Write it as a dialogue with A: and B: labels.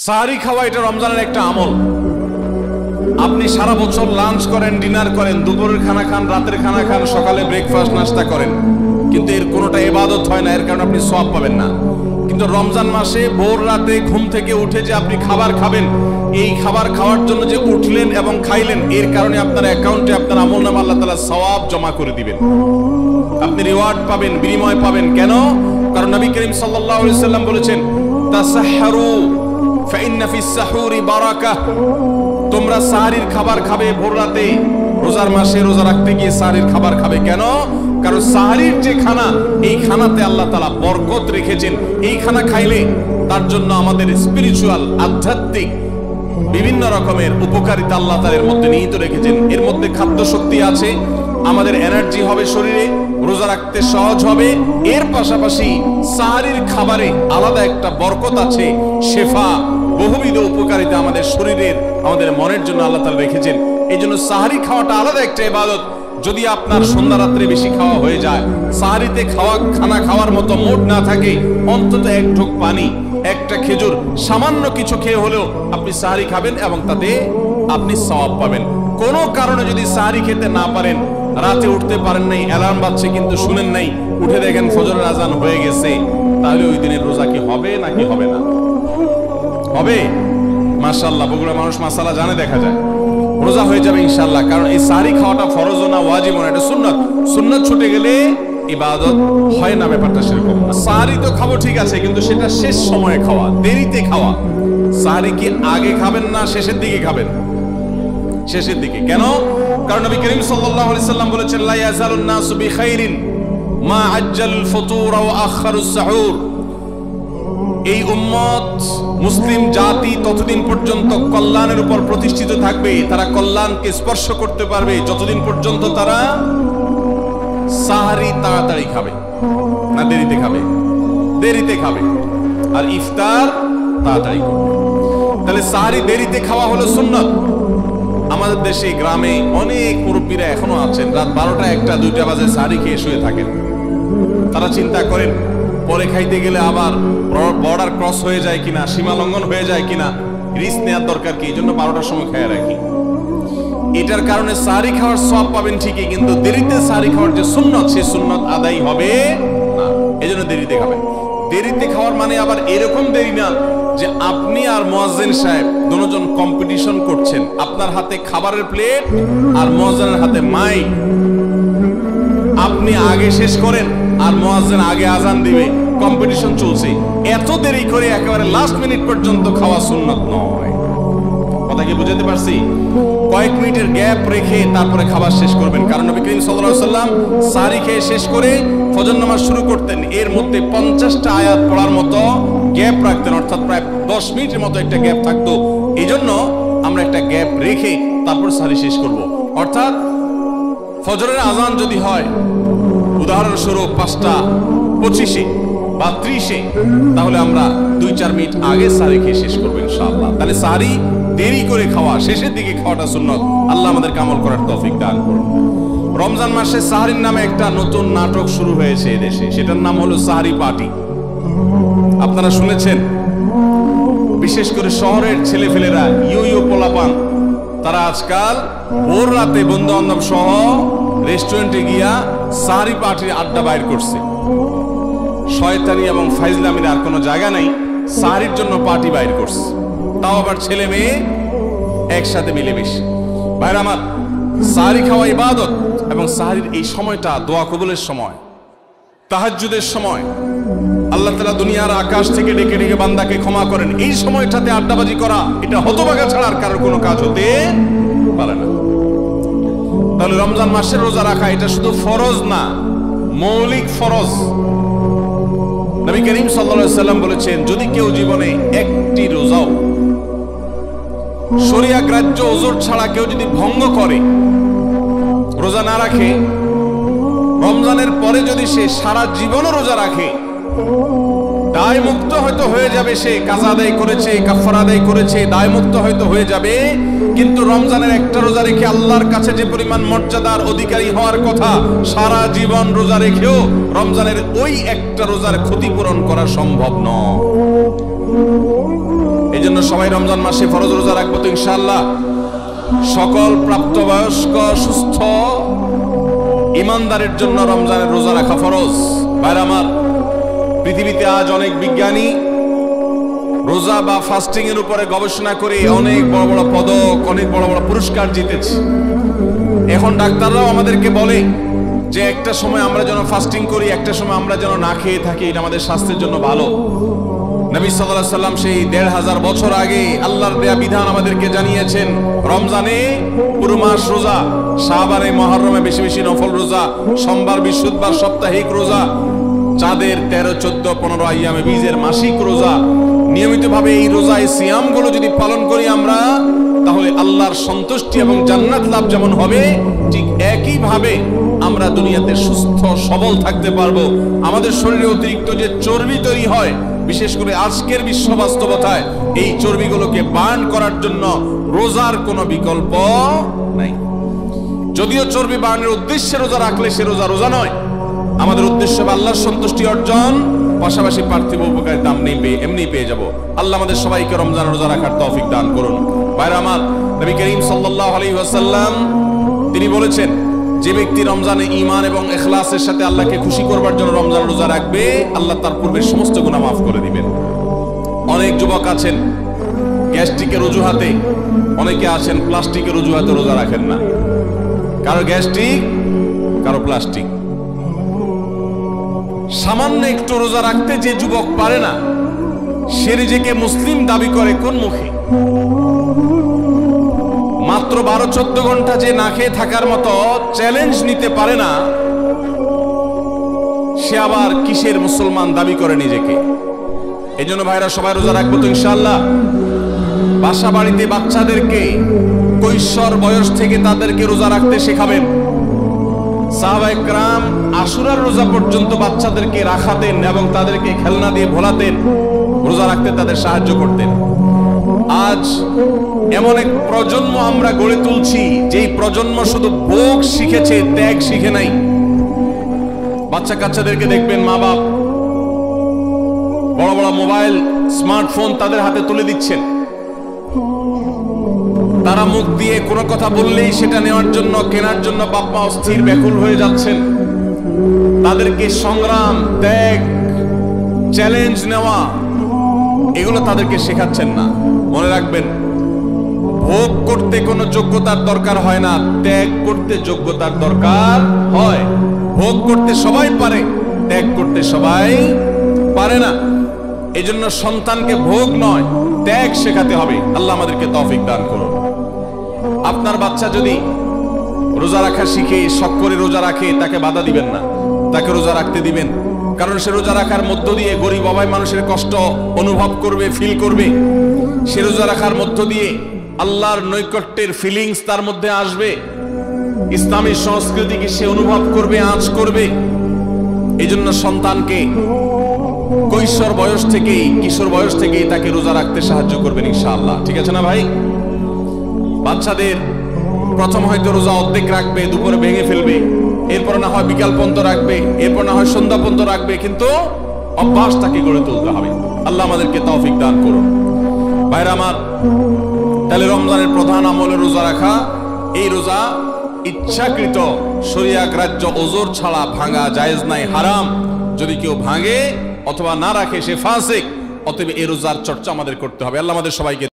A: সাহারি খাওয়া এটা রমজানের একটা আমল। আপনি সারা বছর লাঞ্চ করেন, ডিনার করেন, দুপুরের খানা খান, রাতের খানা খান, সকালে ব্রেকফাস্ট নাস্তা করেন, কিন্তু এর কোনোটা ইবাদত হয় না, এর কারণে আপনি সওয়াব পাবেন না। কিন্তু রমজান মাসে ভোর রাতে ঘুম থেকে উঠে যে আপনি খাবার খাবেন, এই খাবার খাওয়ার জন্য যে উঠলেন এবং খাইলেন, এর কারণে আপনার অ্যাকাউন্টে আপনার আমলনামা আল্লাহ তাআলা সওয়াব জমা করে দিবেন, আপনি রিওয়ার্ড পাবেন, বিনিময় পাবেন। কেন? কারণ নবী করিম সাল্লাল্লাহু আলাইহি সাল্লাম বলেছেন, তাসাহহারু ফাইন্না ফিস সাহুরি বারাকাহ। তোমরা সাহরির খাবার খাবে ভোর রাতে, রোজার মাসে রোজা রাখতে গিয়ে সাহরির খাবার খাবে। কেন? কারণ সাহরির যে খানা, এই খানাতে আল্লাহ তাআলা বরকত রেখেছেন। এই খানা খাইলে তার জন্য আমাদের স্পিরিচুয়াল, আধ্যাত্মিক বিভিন্ন রকমের উপকারিতা আল্লাহ তাআলা এর মধ্যে নিহিত রেখেছেন। এর মধ্যে খাদ্য শক্তি আছে, আমাদের এনার্জি হবে শরীরে, রোজা রাখতে সহজ হবে। এর পাশাপাশি সাহরির খাবারে আলাদা একটা বরকত আছে, শেফা, বহুবিধ উপকারিতা আমাদের শরীরের, আমাদের মনের জন্য আল্লাহ তাআলা রেখেছেন। এই জন্য সাহরি খাওয়াটা আলাদা একটা ইবাদত। যদি আপনার সন্ধ্যা রাত্রে বেশি খাওয়া হয়ে যায়, সাহরিতে খানা খাওয়ার মতো মুড না থাকে, অন্তত এক ঢোক পানি, একটা খেজুর, সামান্য কিছু খেয়ে হলেও আপনি সাহরি খাবেন এবং তাতে আপনি সওয়াব পাবেন। কোনো কারণে যদি সাহরি খেতে না পারেন, রাতে উঠতে পারেন নাই, অ্যালার্ম বাজছে কিন্তু শুনেন নাই, উঠে দেখেন ফজরের আজান হয়ে গেছে, তাহলে ওই দিনের রোজা কি হবে নাকি হবে না? হবে। মাশাআল্লাহ, বগুড়া মানুষ মাসালা জানে, দেখা যায় রোজা হয়ে যাবে ইনশাআল্লাহ। কারণ এই সাহরি খাওয়াটা ফরজ না, ওয়াজিব না, এটা সুন্নাত। সুন্নাত ছুটে গেলে ইবাদত হয় না, ব্যাপারটা সেরকম না। সাহরি তো খাবো ঠিক আছে, কিন্তু সেটা শেষ সময়ে খাওয়া, দেরিতে খাওয়া। সাহরি কি আগে খাবেন না শেষের দিকে খাবেন? শেষের দিকে। কেন? কারণ নবী করিম সাল্লাল্লাহু আলাইহি সাল্লাম বলেছেন, লা ইয়াজালুন নাসু বিখাইরিন মা আজ্জালুল ফুতুর ওয়া আখারুস সাহুর। এই উম্মত, মুসলিম জাতি ততদিন পর্যন্ত কল্যাণের উপর প্রতিষ্ঠিত থাকবে, তারা কল্যাণকে স্পর্শ করতে পারবে যতদিন পর্যন্ত তারা সাহরি তাড়াতাড়ি খাবে না দেরিতে খাবে? দেরিতে খাবে। আর ইফতার তাড়াতাড়ি করবে। তাহলে সাহরি দেরিতে খাওয়া হলো সুন্নাত। আমাদের দেশে গ্রামে অনেক মুরব্বীরা এখনো আছেন, রাত 12টা, 1টা, 2টা বাজে সাহরি খেয়ে শুয়ে থাকেন। তারা চিন্তা করেন পরে খাইতে গেলে আবার বর্ডার ক্রস হয়ে যায় কিনা, সীমা লঙ্ঘন হয়ে যায় কিনা, রিস্ক নেওয়ার দরকার কি, এই জন্য 12টার সময় খেয়ে রাখি। এটার কারণে সাহরি খাওয়ার সওয়াব পাবেন ঠিকই, কিন্তু দেরিতে সাহরি খাওয়ার যে সুন্নত, সেই সুন্নত আদায় হবে না। এই জন্য দেরিতে খাবেন। দেরিতে খাওয়ার মানে আবার এরকম দেরি না যে আপনি আর মুয়াজ্জিন সাহেব দুজন কম্পিটিশন করছেন, আপনার হাতে খাবারের প্লেট আর মুয়াজ্জিনের হাতে মাইক, আপনি আগে শেষ করেন আর মুয়াজ্জিন আগে আজান দিবে, কম্পিটিশন চলছে। এত দেরি করে একেবারে লাস্ট মিনিট পর্যন্ত খাওয়া সুন্নাত নয়। কথা কি বুঝাতে পারছি? কয়েক মিনিটের গ্যাপ রেখে তারপরে খাবার শেষ করবেন। কারণ নবী করিম সাল্লাল্লাহু আলাইহি সাল্লাম সাহরি খেয়ে শেষ করে ফজর নামাজ শুরু করতেন, এর মধ্যে 50টা আয়াত পড়ার মতো গ্যাপ রাখতেন, অর্থাৎ প্রায় 10 মিনিটের মতো একটা গ্যাপ থাকতো। এই জন্য আমরা একটা গ্যাপ রেখে তারপর সাহরি শেষ করব। অর্থাৎ ফজরের আজান যদি হয় উদাহরণস্বরূপ 5:25 বা 30, তাহলে আমরা 2-4 মিনিট আগে সাহরি খেয়ে শেষ করবো ইনশাআল্লাহ। তাহলে সাহরি দেরি করে খাওয়া, শেষের দিকে খাওয়াটা সুন্নাত। আল্লাহ আমাদেরকে আমল করার তৌফিক দান করুন। রমজান মাসে সাহরির নামে একটা নতুন নাটক শুরু হয়েছে এদেশে, সেটার নাম হলো সাহরি পার্টি। আপনারা শুনেছেন? বিশেষ করে শহরের ছেলেফেলেরা, ইউ পোলাপান, তারা আজকাল ভোর রাতে বন্ধু বান্ধব সহ রেস্টুরেন্টে গিয়া সাহরি পার্টির আড্ডা বাইর করছে। শয়তানি এবং ফাইজলামির আর কোনো জায়গা নাই, সাহরির জন্য পার্টি বাইর করছে, তাও আবার ছেলে মেয়ে একসাথে মিলেমিশে। ভাইরা আমার, সাহরি খাওয়া ইবাদত, এবং সাহরির এই সময়টা দোয়া কবুলের সময়, তাহাজ্জুদের সময়। আল্লাহ তাআলা দুনিয়ার আকাশ থেকে ডেকে ডেকে বান্দাকে ক্ষমা করেন। এই সময়টাতে আড্ডাবাজি করা, এটা হতভাগা ছাড়া আর কারোর কোনো কাজ হতে পারে না। তাহলে রমজান মাসের রোজা রাখা এটা শুধু ফরজ না, মৌলিক ফরজ। নবী করিম সাল্লাল্লাহু আলাইহি সাল্লাম বলেছেন, যদি কেউ জীবনে একটি রোজাও শরিয়া গ্রাহ্য ওযর ছাড়া কেউ যদি ভঙ্গ করে, রোজা না রাখে, রমজানের পরে যদি সে সারা জীবনও রোজা রাখে, দায় মুক্ত হয়তো হয়ে যাবে। সে কাজা আদায় করেছে, কাফারা আদায় করেছে, দায় মুক্ত হয়তো হয়ে যাবে। কিন্তু রমজানের একটা রোজা রেখে আল্লাহর কাছে যে পরিমাণ মর্যাদার অধিকারী হওয়ার কথা, সারা জীবন রোজা রেখেও রমজানের ওই একটা রোজার ক্ষতিপূরণ করা সম্ভব নয়। এই জন্য সবাই রমজান মাসে ফরজ রোজা রাখবো তো ইনশাআল্লাহ। সকল প্রাপ্তবয়স্ক সুস্থ ইমানদারের জন্য রমজানের রোজা রাখা ফরজ। ভাইরা আমার, পৃথিবীতে আজ অনেক বিজ্ঞানী রোজা বা ফাস্টিং এর উপরে গবেষণা করে অনেক বড় বড় পদক, অনেক বড় বড় পুরস্কার জিতেছে। এখন ডাক্তাররাও আমাদেরকে বলে যে একটা সময় আমরা যেন ফাস্টিং করি, একটা সময় আমরা যেন না খেয়ে থাকি, এটা আমাদের স্বাস্থ্যের জন্য ভালো। নবী সাল্লাল্লাহু আলাইহি সাল্লাম সেই ১৫০০ বছর আগে আল্লাহর দেয়া বিধান আমাদেরকে জানিয়েছেন। রমজানে পুরো মাস রোজা, শাবানে মুহররমে বেশি বেশি নফল রোজা, সোমবার বৃহস্পতিবার সাপ্তাহিক রোজা, চাঁদের ১৩, ১৪, ১৫ আইয়ামে বীজের মাসিক রোজা। নিয়মিতভাবে এই রোজা, এই সিয়ামগুলো যদি পালন করি আমরা, তাহলে আল্লাহর সন্তুষ্টি এবং জান্নাত লাভ যেমন হবে, ঠিক একই ভাবে আমরা দুনিয়াতে সুস্থ সবল থাকতে পারবো। আমাদের শরীরে অতিরিক্ত যে চর্বি তৈরি হয়, বিশেষ করে আজকের বিশ্ব বাস্তবতায়, এই চর্বিগুলোকে বার্ন করার জন্য রোজার কোনো বিকল্প নাই। যদিও চর্বি বার্নের উদ্দেশ্যে রোজা রাখলে সে রোজা রোজা নয়। আমাদের উদ্দেশ্য আল্লাহর সন্তুষ্টি অর্জন, পাশাপাশি পার্থিব উপকারের দাম নেই এমনি পেয়ে যাব। আল্লাহ আমাদের সবাইকে রমজান রোজা রাখার তৌফিক দান করুন। ভাইরা আমার, নবী করিম সাল্লাল্লাহু আলাইহি ওয়াসাল্লাম তিনি বলেছেন, যে ব্যক্তি রমজানে ঈমান এবং ইখলাসের সাথে আল্লাহকে খুশি করবার জন্য রমজান রোজা রাখবে, আল্লাহ তার পূর্বের সমস্ত গুনাহ মাফ করে দিবেন। অনেক যুবক আছেন গ্যাস্ট্রিকের অজুহাতে, অনেকে আছেন প্লাস্টিকের অজুহাতে রোজা রাখেন না। কারো গ্যাস্ট্রিক, কারো প্লাস্টিক। সামান্য একটু রোজা রাখতে যে যুবক পারে না, সে নিজেকে মুসলিম দাবি করে কোন মুখে? মাত্র 12-14 ঘন্টা যে না খেয়ে থাকার মতো চ্যালেঞ্জ নিতে পারে না, সে আবার কিসের মুসলমান দাবি করে নিজেকে? এই জন্য ভাইরা সবাই রোজা রাখবো তো ইনশাআল্লাহ। বাসা বাড়িতে বাচ্চাদেরকে কৈশোর বয়স থেকে তাদেরকে রোজা রাখতে শেখাবেন। সাহাবায়ে কেরাম আশুরার রোজা পর্যন্ত বাচ্চাদেরকে রাখাতেন এবং তাদেরকে খেলনা দিয়ে ভোলাতেন, রোজা রাখতে তাদের সাহায্য করতেন। আজ এমন এক প্রজন্ম আমরা গড়ে তুলছি, যেই প্রজন্ম শুধু ভোগ শিখেছে, ত্যাগ শিখে নাই। বাচ্চা কাচ্চাদেরকে দেখবেন মা বাপ বড় বড় মোবাইল, স্মার্টফোন তাদের হাতে তুলে দিচ্ছেন। তারা মুখ দিয়ে কোনো কথা বললেই সেটা নেওয়ার জন্য, কেনার জন্য বাপ মা অস্থির ব্যাকুল হয়ে যাচ্ছেন। তাদেরকে সংগ্রাম, ত্যাগ, চ্যালেঞ্জ নেওয়া, এগুলো তাদেরকে শেখাচ্ছেন না। মনে রাখবেন, ভোগ করতে কোনো যোগ্যতার দরকার হয় না, ত্যাগ করতে যোগ্যতার দরকার হয়। ভোগ করতে সবাই পারে, ত্যাগ করতে সবাই পারে না। এই জন্য সন্তানকে ভোগ নয়, ত্যাগ শেখাতে হবে। আল্লাহ আমাদেরকে তৌফিক দান করুন। আপনার বাচ্চা যদি রোজা রাখা শিখে, শখ করে রোজা রাখে, তাকে বাধা দিবেন না, তাকে রোজা রাখতে দিবেন। কারণ সে রোজা রাখার মধ্য দিয়ে গরিব অভাবী মানুষের কষ্ট অনুভব করবে, ফিল করবে। সে রোজা রাখার মধ্য দিয়ে আল্লাহর নৈকট্যের ফিলিংস তার মধ্যে আসবে, ইসলামী সংস্কৃতিকে সে অনুভব করবে, আঁচ করবে। এই জন্য সন্তানকে কৈশোর বয়স থেকেই, কিশোর বয়স থেকেই তাকে রোজা রাখতে সাহায্য করবেন ইনশাআল্লাহ। ঠিক আছে না ভাই? বাচ্চাদের প্রথম হয়তো রোজা অর্ধেক রাখবে, দুপুরে ভেঙে ফেলবে, এরপর না হয় বিকাল পর্যন্ত রাখবে, এরপর না হয় সন্ধ্যা পর্যন্ত রাখবে, কিন্তু অভ্যাস তাকে গড়ে তুলতে হবে। আল্লাহ আমাদেরকে তৌফিক দান করুন। ভাইরা আমার, তাহলে রমজানের প্রধান আমল রোজা রাখা। এই রোজা ইচ্ছাকৃত শরিয়া গ্রাহ্য ওজর ছাড়া ভাঙা জায়েজ নাই, হারাম। যদি কেউ ভাঙে অথবা না রাখে সে ফাসিক। অতএব এই রোজার চর্চা আমাদের করতে হবে। আল্লাহ আমাদের সবাইকে